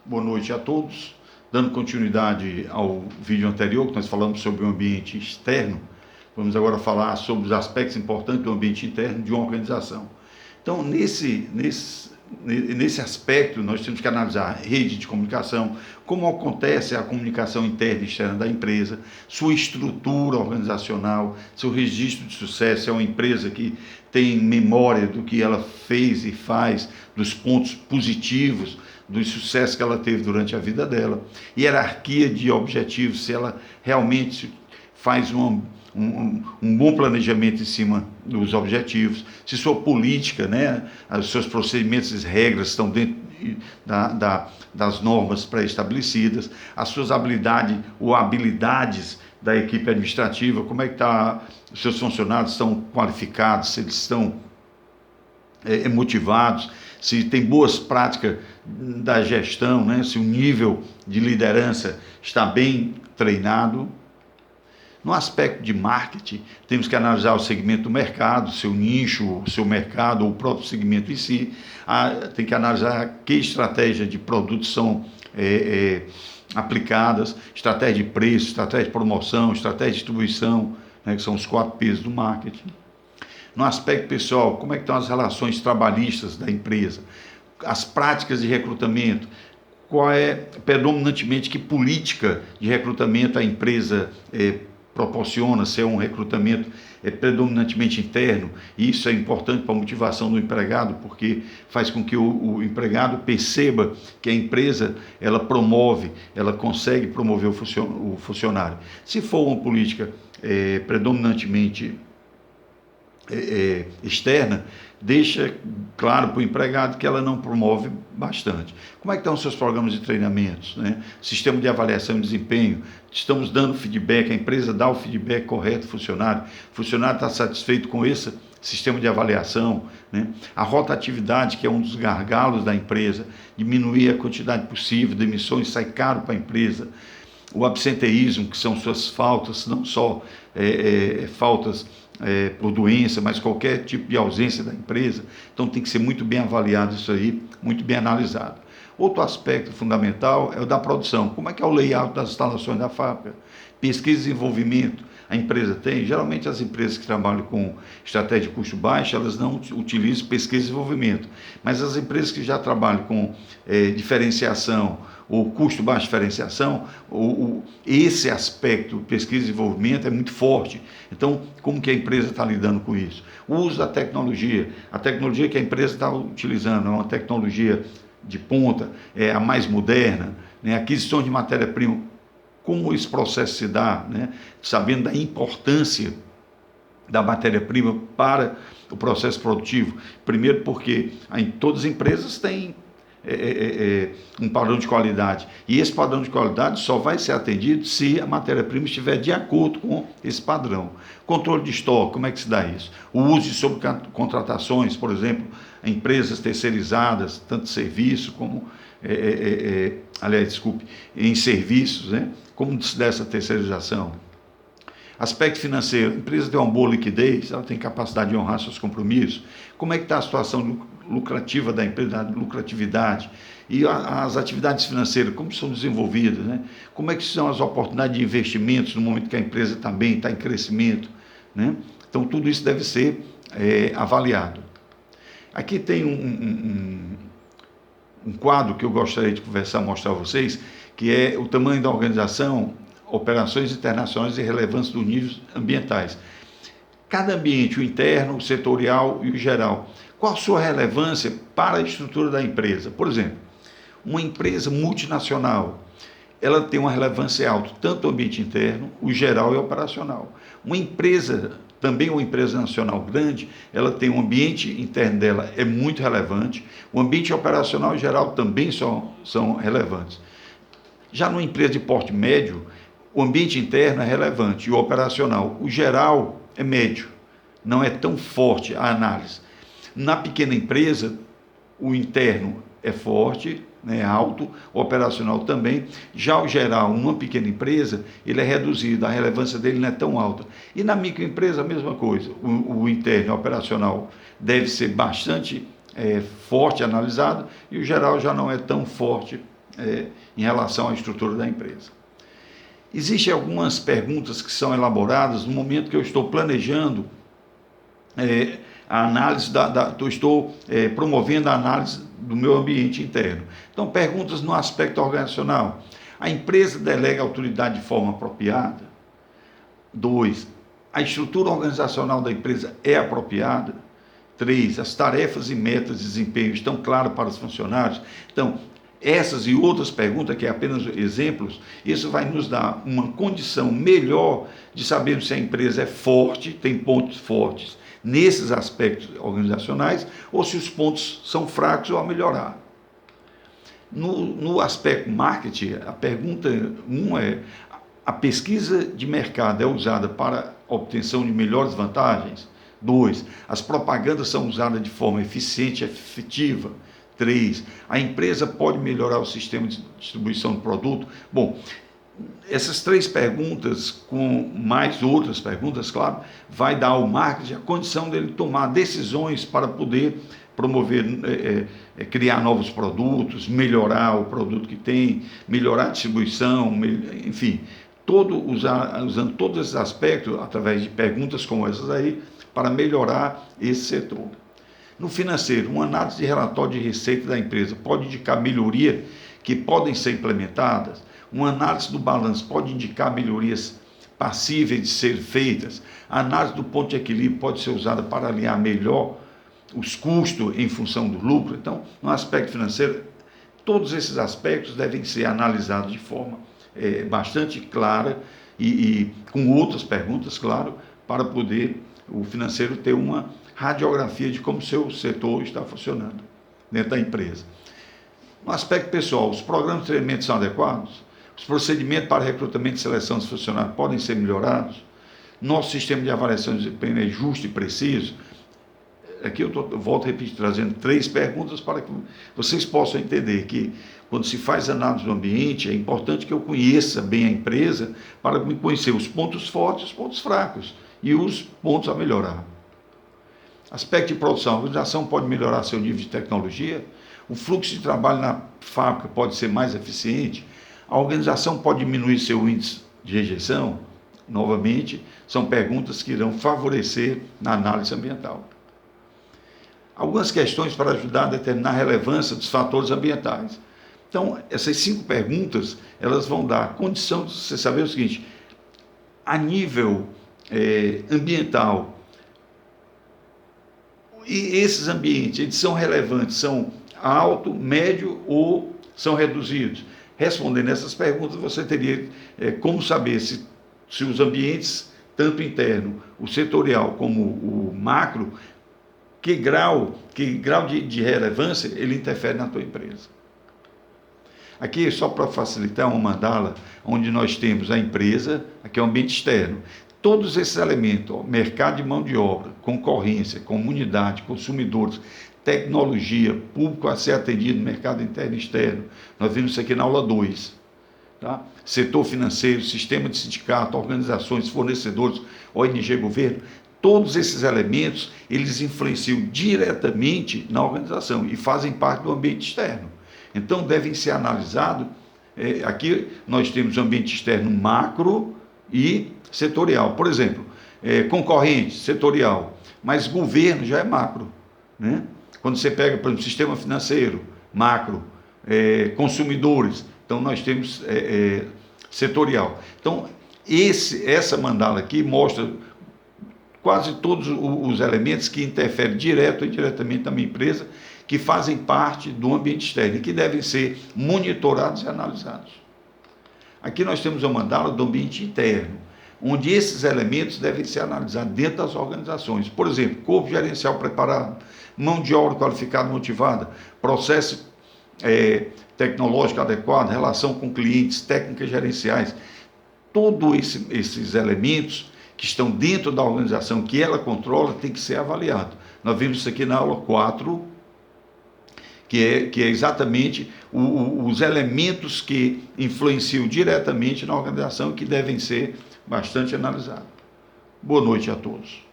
Boa noite a todos. Dando continuidade ao vídeo anterior, que nós falamos sobre o ambiente externo, vamos agora falar sobre os aspectos importantes do ambiente interno de uma organização. Então, nesse aspecto, nós temos que analisar a rede de comunicação, como acontece a comunicação interna e externa da empresa, sua estrutura organizacional, seu registro de sucesso. É uma empresa que tem memória do que ela fez e faz, dos pontos positivos, dos sucessos que ela teve durante a vida dela, hierarquia de objetivos, se ela realmente faz um bom planejamento em cima dos objetivos, se sua política, os seus procedimentos e regras estão dentro das normas pré-estabelecidas, as suas habilidades ou habilidades da equipe administrativa, como é que os seus funcionários estão qualificados, se eles estão motivados, se tem boas práticas da gestão, se o nível de liderança está bem treinado. No aspecto de marketing, temos que analisar o segmento do mercado, seu nicho, o seu mercado, ou o próprio segmento em si. Tem que analisar que estratégia de produtos são aplicadas, estratégia de preço, estratégia de promoção, estratégia de distribuição, que são os 4 P's do marketing. No aspecto pessoal, como é que estão as relações trabalhistas da empresa, as práticas de recrutamento, qual é predominantemente que política de recrutamento a empresa proporciona, se é um recrutamento predominantemente interno. E isso é importante para a motivação do empregado, porque faz com que o empregado perceba que a empresa ela promove, ela consegue promover o funcionário. Se for uma política predominantemente externa, deixa claro para o empregado que ela não promove bastante. Como é que estão os seus programas de treinamentos, Sistema de avaliação de desempenho, estamos dando feedback, a empresa dá o feedback correto ao funcionário, o funcionário está satisfeito com esse sistema de avaliação, A rotatividade, que é um dos gargalos da empresa, diminuir a quantidade possível de emissões, sai caro para a empresa. O absenteísmo, que são suas faltas, não só faltas por doença, mas qualquer tipo de ausência da empresa. Então tem que ser muito bem avaliado isso aí, muito bem analisado. Outro aspecto fundamental é o da produção. Como é que é o layout das instalações da fábrica? Pesquisa e desenvolvimento. A empresa tem, geralmente as empresas que trabalham com estratégia de custo baixo, elas não utilizam pesquisa e desenvolvimento. Mas as empresas que já trabalham com diferenciação, ou custo baixo diferenciação, esse aspecto, pesquisa e desenvolvimento, é muito forte. Então, como que a empresa está lidando com isso? O uso da tecnologia. A tecnologia que a empresa está utilizando é uma tecnologia de ponta, a mais moderna, aquisição de matéria-prima. Como esse processo se dá, sabendo da importância da matéria-prima para o processo produtivo. Primeiro porque todas as empresas têm um padrão de qualidade, e esse padrão de qualidade só vai ser atendido se a matéria-prima estiver de acordo com esse padrão. Controle de estoque, como é que se dá isso? O uso de subcontratações, por exemplo, empresas terceirizadas, tanto serviço como, em serviços, como se dá essa terceirização? Aspecto financeiro, a empresa tem uma boa liquidez, ela tem capacidade de honrar seus compromissos. Como é que está a situação lucrativa da empresa, da lucratividade? E as atividades financeiras, como são desenvolvidas? Como é que são as oportunidades de investimentos no momento que a empresa está bem, está em crescimento? Então, tudo isso deve ser avaliado. Aqui tem um quadro que eu gostaria de mostrar a vocês, que é o tamanho da organização, operações internacionais e relevância dos níveis ambientais. Cada ambiente, o interno, o setorial e o geral, qual a sua relevância para a estrutura da empresa? Por exemplo, uma empresa multinacional, ela tem uma relevância alta, tanto o ambiente interno, o geral e o operacional. Uma empresa, também uma empresa nacional grande, ela tem um ambiente interno dela, é muito relevante, o ambiente operacional e geral também são relevantes. Já numa empresa de porte médio, o ambiente interno é relevante e o operacional. O geral é médio, não é tão forte a análise. Na pequena empresa, o interno é forte, é alto, o operacional também. Já o geral, numa pequena empresa, ele é reduzido, a relevância dele não é tão alta. E na microempresa, a mesma coisa. O interno e o operacional deve ser bastante forte analisado e o geral já não é tão forte em relação à estrutura da empresa. Existem algumas perguntas que são elaboradas no momento que eu estou planejando a análise estou promovendo a análise do meu ambiente interno. Então, perguntas no aspecto organizacional. A empresa delega a autoridade de forma apropriada? 2. A estrutura organizacional da empresa é apropriada? 3. As tarefas e metas de desempenho estão claras para os funcionários? Então, essas e outras perguntas, que é apenas exemplos, isso vai nos dar uma condição melhor de sabermos se a empresa é forte, tem pontos fortes nesses aspectos organizacionais, ou se os pontos são fracos ou a melhorar. No aspecto marketing, a pergunta 1 é: a pesquisa de mercado é usada para a obtenção de melhores vantagens? 2. As propagandas são usadas de forma eficiente e efetiva? 3. A empresa pode melhorar o sistema de distribuição do produto? Bom, essas 3 perguntas, com mais outras perguntas, claro, vai dar ao marketing a condição dele tomar decisões para poder promover, criar novos produtos, melhorar o produto que tem, melhorar a distribuição, enfim, usando todos esses aspectos, através de perguntas como essas aí, para melhorar esse setor. No financeiro, uma análise de relatório de receita da empresa pode indicar melhoria que podem ser implementadas? Uma análise do balanço pode indicar melhorias passíveis de ser feitas? A análise do ponto de equilíbrio pode ser usada para alinhar melhor os custos em função do lucro? Então, no aspecto financeiro, todos esses aspectos devem ser analisados de forma bastante clara e com outras perguntas, claro, para poder o financeiro ter uma radiografia de como o seu setor está funcionando dentro da empresa. No aspecto pessoal, os programas de treinamento são adequados? Os procedimentos para recrutamento e seleção dos funcionários podem ser melhorados? Nosso sistema de avaliação de desempenho é justo e preciso? Aqui eu volto a repetir, trazendo 3 perguntas para que vocês possam entender que, quando se faz análise do ambiente, é importante que eu conheça bem a empresa para me conhecer os pontos fortes e os pontos fracos e os pontos a melhorar. Aspecto de produção: a organização pode melhorar seu nível de tecnologia? O fluxo de trabalho na fábrica pode ser mais eficiente? A organização pode diminuir seu índice de rejeição? Novamente, são perguntas que irão favorecer na análise ambiental. Algumas questões para ajudar a determinar a relevância dos fatores ambientais. Então, essas 5 perguntas, elas vão dar a condição de você saber o seguinte: a nível ambiental, e esses ambientes, eles são relevantes, são alto, médio ou são reduzidos? Respondendo essas perguntas, você teria como saber se os ambientes, tanto interno, o setorial como o macro, que grau de relevância ele interfere na tua empresa. Aqui, só para facilitar, uma mandala onde nós temos a empresa, aqui é o ambiente externo. Todos esses elementos, mercado de mão de obra, concorrência, comunidade, consumidores, tecnologia, público a ser atendido, mercado interno e externo. Nós vimos isso aqui na aula 2. Tá? Setor financeiro, sistema de sindicato, organizações, fornecedores, ONG, governo. Todos esses elementos, eles influenciam diretamente na organização e fazem parte do ambiente externo. Então, devem ser analisados. Aqui nós temos o ambiente externo macro e setorial. Por exemplo, concorrente, setorial, mas governo já é macro. Né? Quando você pega, por exemplo, sistema financeiro, macro, consumidores, então nós temos setorial. Então, essa mandala aqui mostra quase todos os elementos que interferem direto ou indiretamente na minha empresa, que fazem parte do ambiente externo e que devem ser monitorados e analisados. Aqui nós temos a mandala do ambiente interno, onde esses elementos devem ser analisados dentro das organizações. Por exemplo, corpo gerencial preparado, mão de obra qualificada e motivada, processo tecnológico adequado, relação com clientes, técnicas gerenciais. Todos esses elementos que estão dentro da organização, que ela controla, tem que ser avaliado. Nós vimos isso aqui na aula 4, que é exatamente os elementos que influenciam diretamente na organização e que devem ser bastante analisados. Boa noite a todos.